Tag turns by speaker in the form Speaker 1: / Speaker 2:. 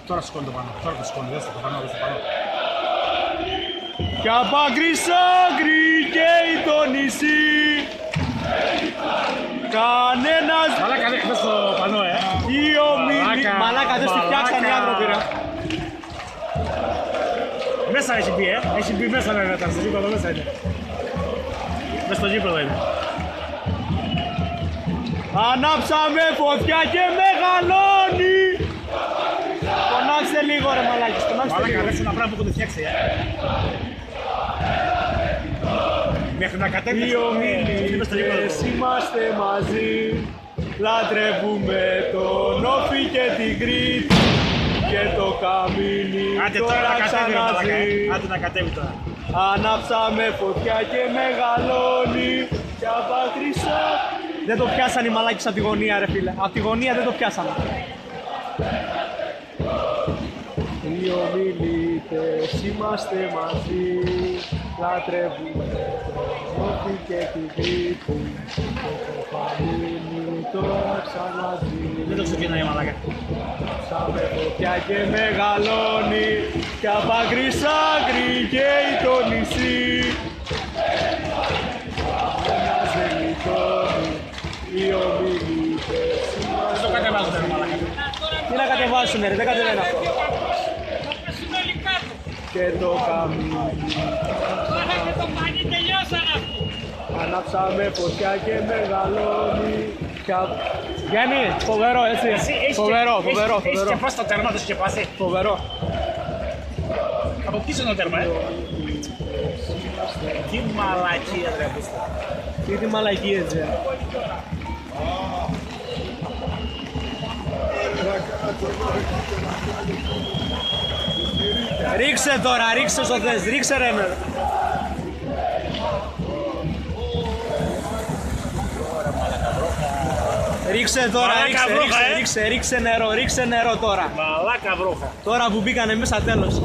Speaker 1: Τώρα σηκώνει το πάνω, τώρα το σηκώνει, δες το πάνω, δες το πάνω.
Speaker 2: Κι απαγκρισάκρι καίει το νησί. Κανένας...
Speaker 1: Μαλάκα, δες το πανό,
Speaker 2: Δύο μήνυ... Μαλάκα, δεν στη φτιάξαν οι άνθρωποι, ρε.
Speaker 1: Μέσα έχει μπει, έχει μπει μέσα να ήταν, στο γήπεδο μέσα είναι. Μες στο γήπεδο είναι.
Speaker 2: Ανάψαμε φωτιά και μεγαλώνει. Φωνάξτε λίγο ρε μαλάκες, φωνάξτε
Speaker 1: Μαλάκα,
Speaker 2: λίγο.
Speaker 1: δες ένα πράγμα που έχουν φτιάξει, Μέχρι να κατέβει.
Speaker 2: Δύο μήνυες είμαστε μαζί. Λατρεύουμε τον Όφη και την Κρήτη. Και το καμίνι
Speaker 1: Άντε τώρα να κατέβει, ρε μαλάκα, άντε να κατέβει τώρα.
Speaker 2: Ανάψαμε φωτιά και μεγαλώνει. Κι απαγκρισσά. Δεν το πιάσαν οι μαλάκες από τη γωνία ρε φίλε. Από τη γωνία δεν το πιάσανε. Δύο μιλίτες είμαστε μαζί. Λατρεύουμε τον Όφη και την Κρήτη. Και το καμίνι τώρα ξαναζεί.
Speaker 1: Δεν το ξεκινάει, μαλάκα.
Speaker 2: Ανάψαμε φωτιά και μεγαλώνει. Κι απαγκρισσάκρι καίει το νησί. Ένας δεν λιτώνει. Δύο μιλίτες
Speaker 1: Δεν το κατεβάζουν, ρε μαλάκα.
Speaker 2: Τι να κατεβάσουνε ρε, δεν κατεβαίνει αυτό. Και το καμίνι. Ανάψαμε φωτιά και μεγαλώνει. Γιάννη, φοβερό έτσι. Φοβερό.
Speaker 1: Έχεις και πας στο τέρμα, το σκεπάσει.
Speaker 2: Φοβερό.
Speaker 1: Από πίσω είναι το τέρμα, Τι μαλακία, ρε πούστα.
Speaker 2: Τι μαλακίες ρε. Ρίξε τώρα, ρίξε όσο θες, ρίξε ρε με. Ρίξε τώρα, ρίξε νερό τώρα.
Speaker 1: Μαλάκα βρόχα.
Speaker 2: Τώρα που μπήκανε μέσα τέλος.